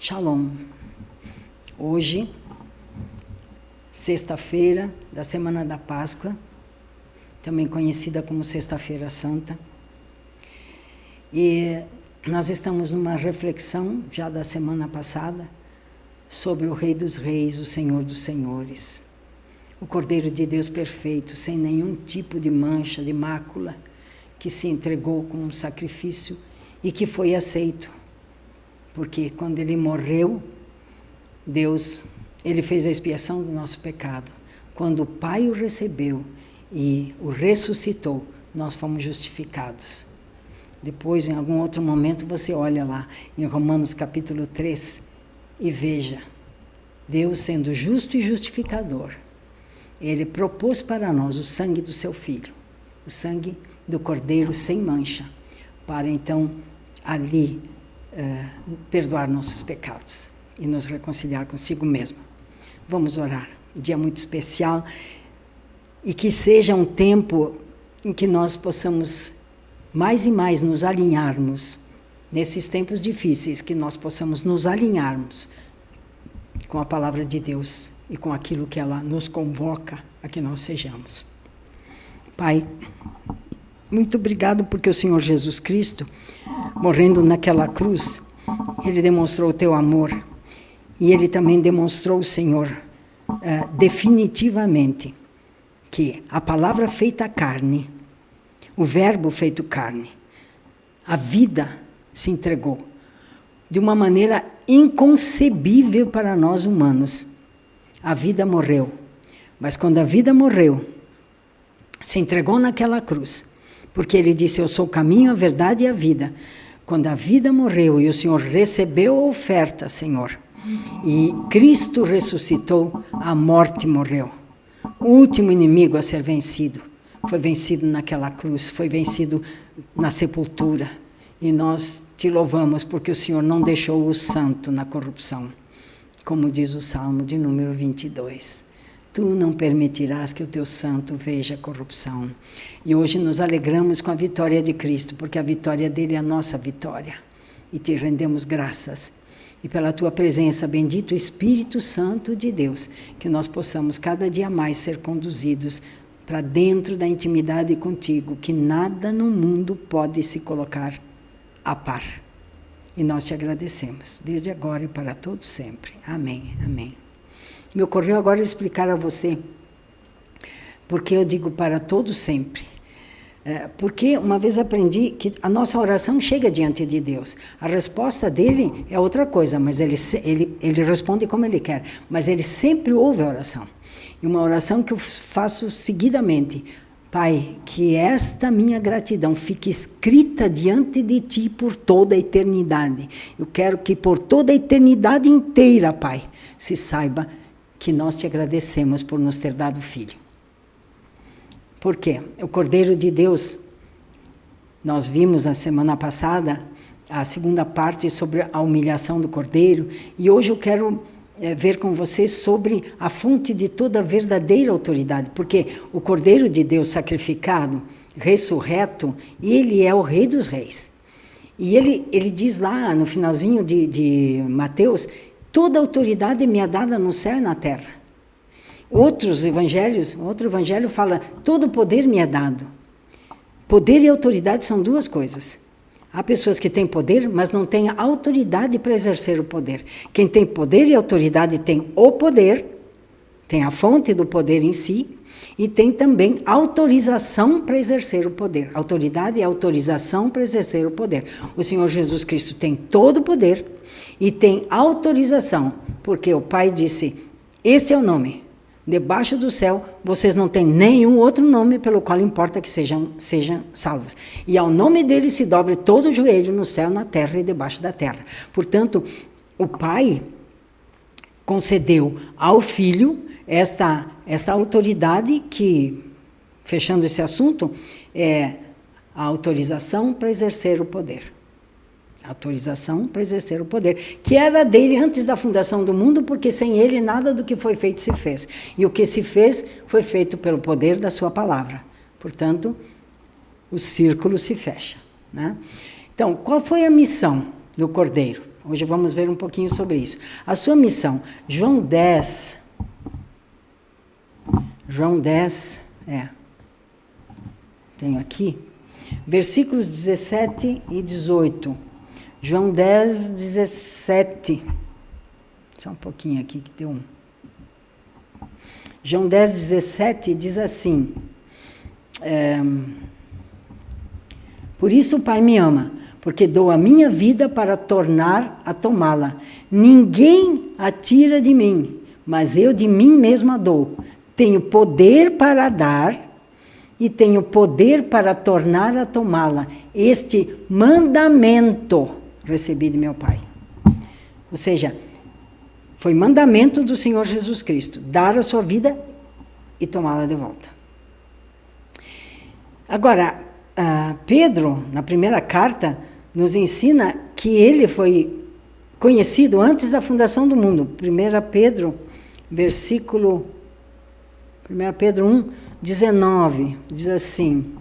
Shalom. Hoje, sexta-feira da Semana da Páscoa, também conhecida como Sexta-feira Santa. E nós estamos numa reflexão, já da semana passada, sobre o Rei dos Reis, o Senhor dos Senhores. O Cordeiro de Deus perfeito, sem nenhum tipo de mancha, de mácula, que se entregou como um sacrifício e que foi aceito. Porque quando ele morreu, Deus, ele fez a expiação do nosso pecado. Quando o Pai o recebeu e o ressuscitou, nós fomos justificados. Depois, em algum outro momento, você olha lá em Romanos capítulo 3 e veja, Deus sendo justo e justificador, Ele propôs para nós o sangue do seu Filho, o sangue do Cordeiro sem mancha, para então ali perdoar nossos pecados e nos reconciliar consigo mesmo. Vamos orar. Um dia muito especial e que seja um tempo em que nós possamos mais e mais nos alinharmos, nesses tempos difíceis, que nós possamos nos alinharmos com a palavra de Deus e com aquilo que ela nos convoca a que nós sejamos. Pai, muito obrigado porque o Senhor Jesus Cristo, morrendo naquela cruz, Ele demonstrou o teu amor e Ele também demonstrou, Senhor, definitivamente que a palavra feita carne, o verbo feito carne, a vida se entregou de uma maneira inconcebível para nós humanos. A vida morreu, mas quando a vida morreu, se entregou naquela cruz, porque Ele disse, eu sou o caminho, a verdade e a vida. Quando a vida morreu e o Senhor recebeu a oferta, Senhor, e Cristo ressuscitou, a morte morreu. O último inimigo a ser vencido foi vencido naquela cruz, foi vencido na sepultura. E nós te louvamos porque o Senhor não deixou o santo na corrupção, como diz o Salmo de número 22. Tu não permitirás que o teu santo veja corrupção. E hoje nos alegramos com a vitória de Cristo, porque a vitória dele é a nossa vitória. E te rendemos graças. E pela tua presença, bendito Espírito Santo de Deus, que nós possamos cada dia mais ser conduzidos para dentro da intimidade contigo, que nada no mundo pode se colocar a par. E nós te agradecemos, desde agora e para todo sempre. Amém, amém. Me ocorreu agora explicar a você porque eu digo para todos sempre. Porque uma vez aprendi que a nossa oração chega diante de Deus. A resposta dele é outra coisa, mas ele responde como ele quer. Mas ele sempre ouve a oração. E uma oração que eu faço seguidamente. Pai, que esta minha gratidão fique escrita diante de ti por toda a eternidade. Eu quero que por toda a eternidade inteira, Pai, se saiba que nós te agradecemos por nos ter dado filho. Por quê? O Cordeiro de Deus, nós vimos na semana passada a segunda parte sobre a humilhação do Cordeiro, e hoje eu quero ver com vocês sobre a fonte de toda a verdadeira autoridade, porque o Cordeiro de Deus sacrificado, ressurreto, ele é o Rei dos Reis. E ele diz lá no finalzinho de Mateus, toda autoridade me é dada no céu e na terra. Outro evangelho fala, todo poder me é dado. Poder e autoridade são duas coisas. Há pessoas que têm poder, mas não têm autoridade para exercer o poder. Quem tem poder e autoridade tem o poder, tem a fonte do poder em si, e tem também autorização para exercer o poder. Autoridade e autorização para exercer o poder. O Senhor Jesus Cristo tem todo o poder e tem autorização, porque o Pai disse, este é o nome. Debaixo do céu, vocês não têm nenhum outro nome pelo qual importa que sejam salvos. E ao nome dele se dobre todo o joelho no céu, na terra e debaixo da terra. Portanto, o Pai concedeu ao Filho esta autoridade que, fechando esse assunto, é a autorização para exercer o poder. Autorização para exercer o poder, que era dele antes da fundação do mundo, porque sem ele nada do que foi feito se fez. E o que se fez foi feito pelo poder da sua palavra. Portanto, o círculo se fecha, né? Então, qual foi a missão do Cordeiro? Hoje vamos ver um pouquinho sobre isso. A sua missão, João 10, tenho aqui, versículos 17 e 18. João 10, 17. Só um pouquinho aqui que tem um. João 10, 17 diz assim, por isso o Pai me ama, porque dou a minha vida para tornar a tomá-la. Ninguém a tira de mim, mas eu de mim mesmo a dou. Tenho poder para dar e tenho poder para tornar a tomá-la. Este mandamento recebi de meu Pai. Ou seja, foi mandamento do Senhor Jesus Cristo, dar a sua vida e tomá-la de volta. Agora, Pedro, na primeira carta, nos ensina que ele foi conhecido antes da fundação do mundo. 1 Pedro, 1 Pedro 1, 19, diz assim,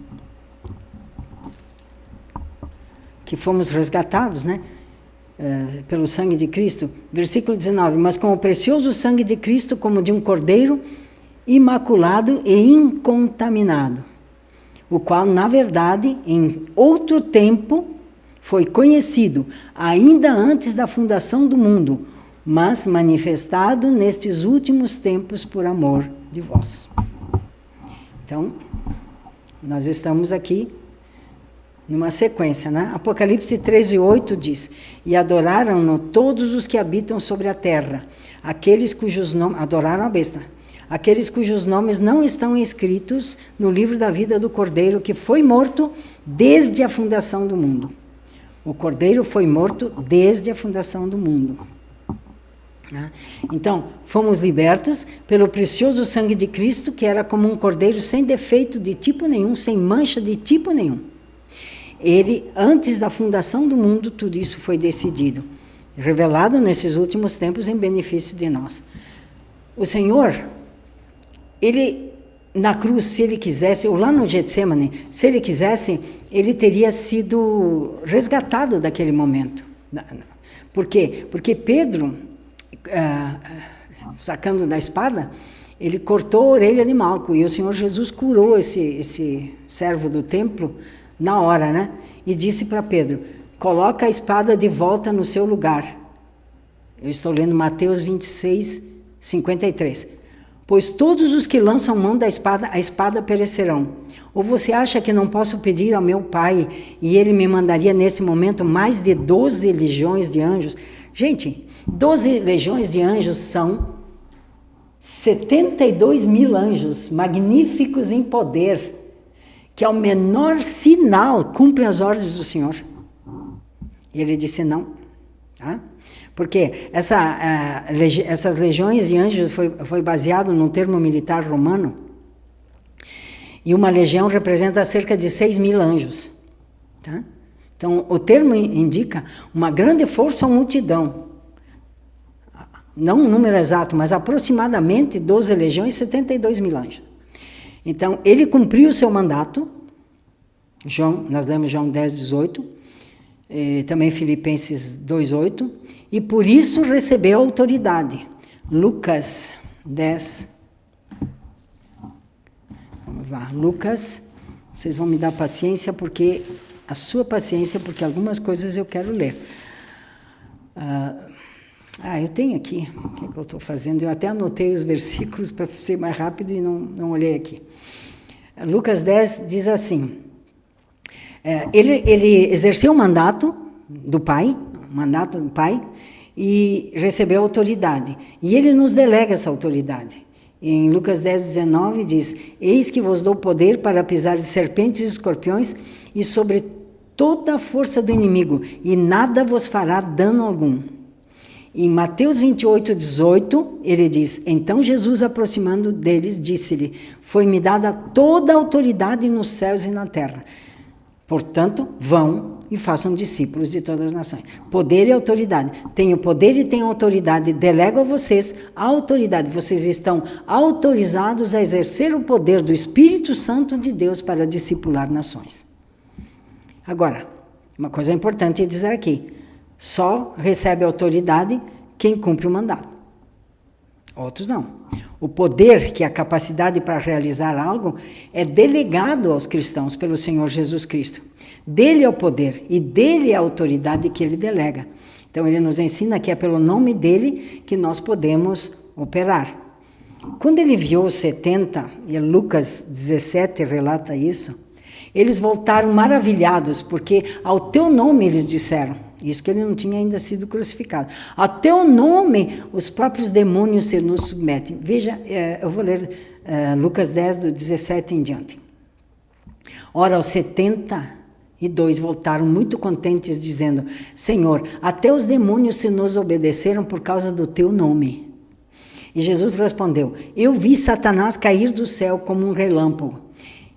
que fomos resgatados, né? Pelo sangue de Cristo, versículo 19, mas com o precioso sangue de Cristo, como de um cordeiro imaculado e incontaminado, o qual, na verdade, em outro tempo, foi conhecido, ainda antes da fundação do mundo, mas manifestado nestes últimos tempos por amor de vós. Então, nós estamos aqui numa sequência, né? Apocalipse 13:8 diz, e adoraram-no todos os que habitam sobre a terra, aqueles cujos nomes, adoraram a besta, aqueles cujos nomes não estão escritos no livro da vida do Cordeiro, que foi morto desde a fundação do mundo. O Cordeiro foi morto desde a fundação do mundo. Então, fomos libertos pelo precioso sangue de Cristo, que era como um cordeiro sem defeito de tipo nenhum, sem mancha de tipo nenhum. Ele, antes da fundação do mundo, tudo isso foi decidido, revelado nesses últimos tempos em benefício de nós. O Senhor, ele, na cruz, se ele quisesse, ou lá no Getsemane, se ele quisesse, ele teria sido resgatado daquele momento. Por quê? Porque Pedro, sacando da espada, ele cortou a orelha de Malco, e o Senhor Jesus curou esse servo do templo na hora, né? E disse para Pedro, coloca a espada de volta no seu lugar. Eu estou lendo Mateus 26, 53. Pois todos os que lançam mão da espada, a espada perecerão. Ou você acha que não posso pedir ao meu Pai, e ele me mandaria nesse momento mais de 12 legiões de anjos? Gente, 12 legiões de anjos são 72 mil anjos, magníficos em poder, que ao menor sinal cumprem as ordens do Senhor. E ele disse não. Tá? Porque essas legiões de anjos foi baseado num termo militar romano, e uma legião representa cerca de 6 mil anjos. Tá? Então, o termo indica uma grande força ou multidão. Não um número exato, mas aproximadamente 12 legiões, 72 mil anjos. Então, ele cumpriu o seu mandato, nós lemos João 10, 18, também Filipenses 2, 8, e por isso recebeu autoridade. Lucas 10, vamos lá, Lucas, vocês vão me dar paciência, porque algumas coisas eu quero ler. Eu tenho aqui, o que eu estou fazendo? Eu até anotei os versículos para ser mais rápido e não olhei aqui. Lucas 10 diz assim, ele exerceu o mandato do Pai, e recebeu autoridade. E ele nos delega essa autoridade. Em Lucas 10, 19 diz, eis que vos dou poder para pisar de serpentes e escorpiões e sobre toda a força do inimigo, e nada vos fará dano algum. Em Mateus 28, 18, ele diz, então Jesus, aproximando deles, disse-lhe, foi-me dada toda a autoridade nos céus e na terra. Portanto, vão e façam discípulos de todas as nações. Poder e autoridade. Tenho poder e tenho autoridade, delego a vocês a autoridade. Vocês estão autorizados a exercer o poder do Espírito Santo de Deus para discipular nações. Agora, uma coisa importante é dizer aqui, Só recebe autoridade quem cumpre o mandado. Outros não. O poder, que é a capacidade para realizar algo, é delegado aos cristãos pelo Senhor Jesus Cristo. Dele é o poder e dele é a autoridade que ele delega. Então ele nos ensina que é pelo nome dele que nós podemos operar. Quando ele enviou os 70, e Lucas 17 relata isso, eles voltaram maravilhados, porque ao teu nome eles disseram, isso que ele não tinha ainda sido crucificado, ao teu nome os próprios demônios se nos submetem. Veja, eu vou ler Lucas 10, do 17 em diante. Ora, os 72 voltaram muito contentes, dizendo, Senhor, até os demônios se nos obedeceram por causa do teu nome. E Jesus respondeu, eu vi Satanás cair do céu como um relâmpago.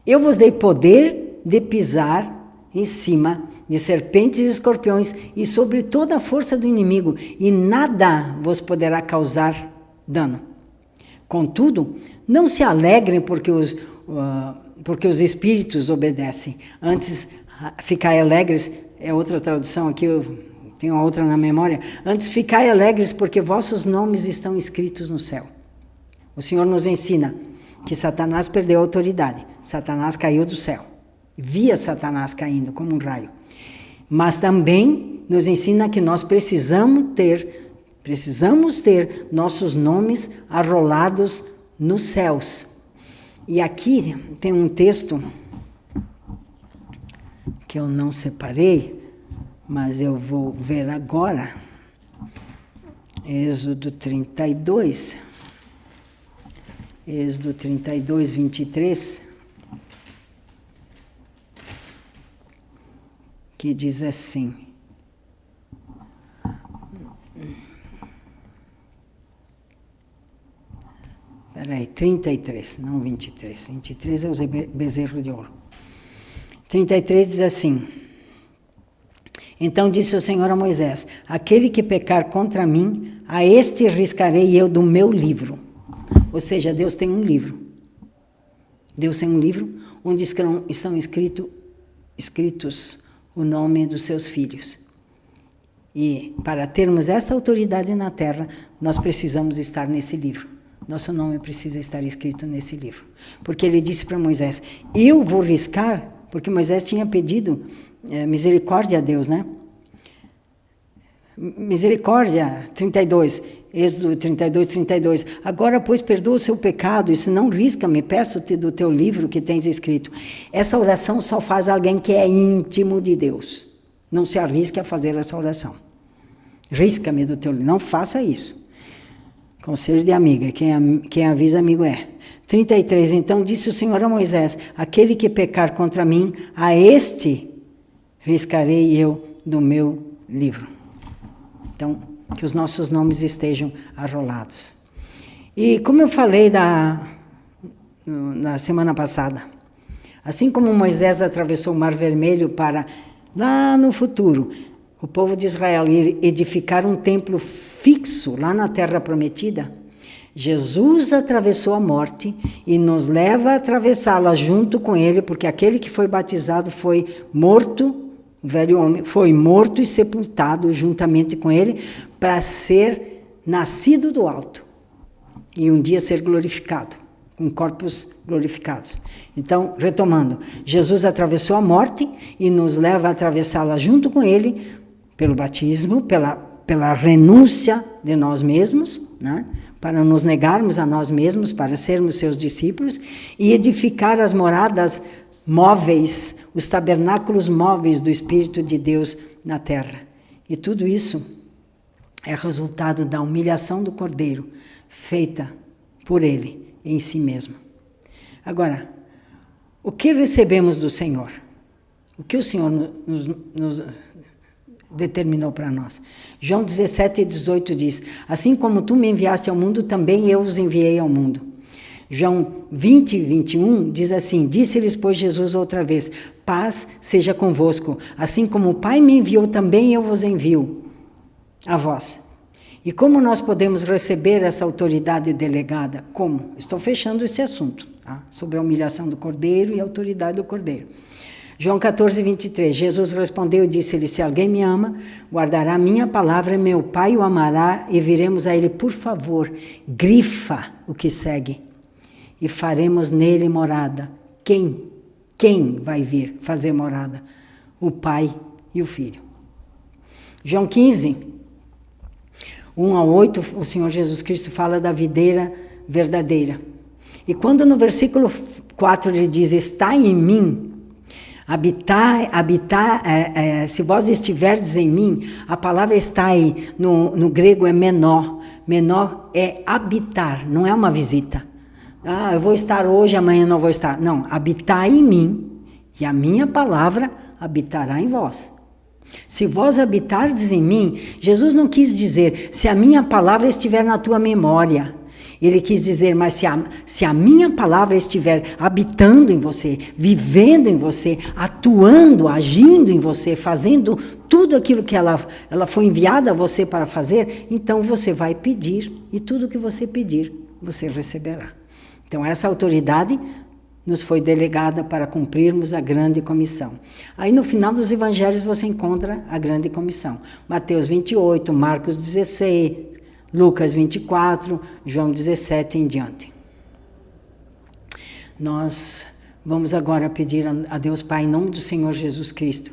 Eu vos dei poder de pisar em cima de serpentes e escorpiões e sobre toda a força do inimigo, e nada vos poderá causar dano. Contudo, não se alegrem porque os espíritos obedecem. Antes, ficai alegres, é outra tradução aqui, eu tenho a outra na memória. Antes, ficai alegres porque vossos nomes estão escritos no céu. O Senhor nos ensina que Satanás perdeu a autoridade. Satanás caiu do céu. Via Satanás caindo como um raio. Mas também nos ensina que nós precisamos ter nossos nomes arrolados nos céus. E aqui tem um texto que eu não separei, mas eu vou ver agora. Êxodo 32. Êxodo 32, 23. Que diz assim. Peraí, 33, não 23. 23 é o bezerro de ouro. 33 diz assim. Então disse o Senhor a Moisés, aquele que pecar contra mim, a este riscarei eu do meu livro. Ou seja, Deus tem um livro. Deus tem um livro onde estão escritos o nome dos seus filhos. E para termos esta autoridade na terra, nós precisamos estar nesse livro. Nosso nome precisa estar escrito nesse livro. Porque ele disse para Moisés, eu vou riscar, porque Moisés tinha pedido misericórdia a Deus, né? Misericórdia, 32, Êxodo 32, 32. Agora, pois, perdoa o seu pecado, e se não risca-me, peço-te do teu livro que tens escrito. Essa oração só faz alguém que é íntimo de Deus. Não se arrisque a fazer essa oração. Risca-me do teu livro. Não faça isso. Conselho de amiga, quem avisa amigo é. 33, então disse o Senhor a Moisés, aquele que pecar contra mim, a este riscarei eu do meu livro. Então, que os nossos nomes estejam arrolados. E como eu falei na semana passada, assim como Moisés atravessou o Mar Vermelho para, lá no futuro, o povo de Israel ir edificar um templo fixo lá na Terra Prometida, Jesus atravessou a morte e nos leva a atravessá-la junto com ele, porque aquele que foi batizado foi morto, o velho homem foi morto e sepultado juntamente com ele para ser nascido do alto e um dia ser glorificado, com corpos glorificados. Então, retomando, Jesus atravessou a morte e nos leva a atravessá-la junto com ele pelo batismo, pela renúncia de nós mesmos, né? Para nos negarmos a nós mesmos, para sermos seus discípulos e edificar as moradas móveis, os tabernáculos móveis do Espírito de Deus na terra. E tudo isso é resultado da humilhação do Cordeiro, feita por ele em si mesmo. Agora, o que recebemos do Senhor? O que o Senhor nos determinou para nós? João 17, 18 diz, assim como tu me enviaste ao mundo, também eu os enviei ao mundo. João 20, 21 diz assim, disse-lhes, pois, Jesus outra vez, paz seja convosco, assim como o Pai me enviou, também eu vos envio a vós. E como nós podemos receber essa autoridade delegada? Como? Estou fechando esse assunto, tá? Sobre a humilhação do Cordeiro e a autoridade do Cordeiro. João 14, 23. Jesus respondeu e disse-lhe: se alguém me ama, guardará a minha palavra, e meu Pai o amará, e viremos a ele. Por favor, grifa o que segue, e faremos nele morada. Quem vai vir fazer morada? O Pai e o Filho. João 15, 1 a 8, o Senhor Jesus Cristo fala da videira verdadeira. E quando no versículo 4 ele diz: está em mim, se vós estiverdes em mim, a palavra está aí, no grego é menó. Menó é habitar, não é uma visita. Eu vou estar hoje, amanhã não vou estar. Não, habitar em mim, e a minha palavra habitará em vós. Se vós habitardes em mim, Jesus não quis dizer, se a minha palavra estiver na tua memória. Ele quis dizer, mas se a minha palavra estiver habitando em você, vivendo em você, atuando, agindo em você, fazendo tudo aquilo que ela foi enviada a você para fazer, então você vai pedir, e tudo que você pedir, você receberá. Então essa autoridade nos foi delegada para cumprirmos a grande comissão. Aí no final dos evangelhos você encontra a grande comissão. Mateus 28, Marcos 16... Lucas 24, João 17 em diante. Nós vamos agora pedir a Deus Pai, em nome do Senhor Jesus Cristo,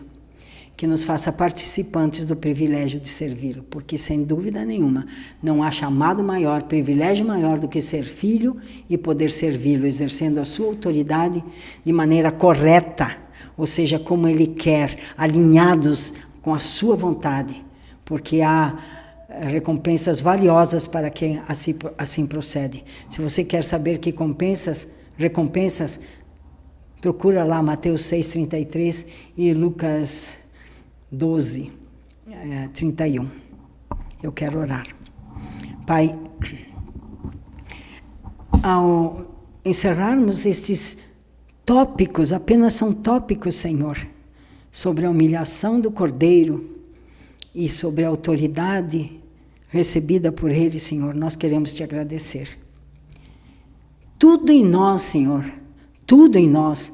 que nos faça participantes do privilégio de servi-lo, porque sem dúvida nenhuma não há chamado maior, privilégio maior do que ser filho e poder servi-lo, exercendo a sua autoridade de maneira correta, ou seja, como ele quer, alinhados com a sua vontade, porque há recompensas valiosas para quem assim procede. Se você quer saber que recompensas, procura lá Mateus 6:33 e Lucas 12:31. Eu quero orar. Pai, ao encerrarmos estes tópicos, apenas são tópicos, Senhor, sobre a humilhação do Cordeiro e sobre a autoridade recebida por Ele, Senhor, nós queremos te agradecer. Tudo em nós, Senhor, tudo em nós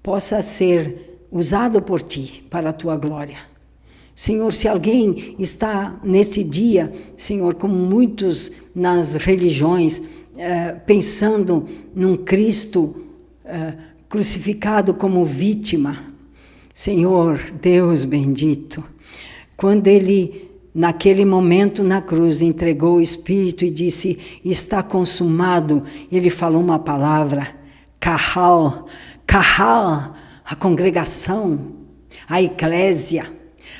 possa ser usado por Ti para a Tua glória. Senhor, se alguém está neste dia, Senhor, como muitos nas religiões, pensando num Cristo crucificado como vítima, Senhor, Deus bendito, quando Ele, naquele momento na cruz, entregou o Espírito e disse, está consumado, Ele falou uma palavra, kahal, a congregação, a eclésia,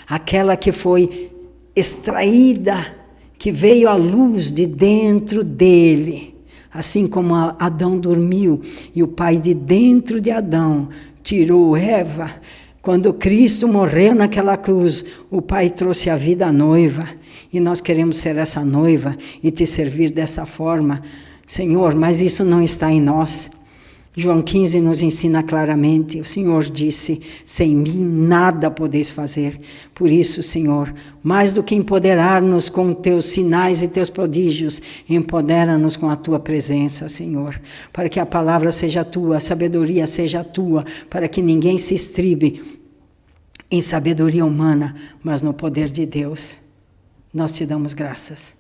aquela que foi extraída, que veio à luz de dentro dele, assim como Adão dormiu e o Pai de dentro de Adão tirou Eva. Quando Cristo morreu naquela cruz, o Pai trouxe a vida à noiva, e nós queremos ser essa noiva e te servir dessa forma, Senhor, mas isso não está em nós. João 15 nos ensina claramente, o Senhor disse, sem mim nada podeis fazer. Por isso, Senhor, mais do que empoderar-nos com teus sinais e teus prodígios, empodera-nos com a tua presença, Senhor, para que a palavra seja tua, a sabedoria seja tua, para que ninguém se estribe em sabedoria humana, mas no poder de Deus. Nós te damos graças,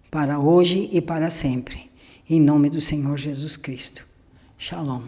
para hoje e para sempre, em nome do Senhor Jesus Cristo. Shalom.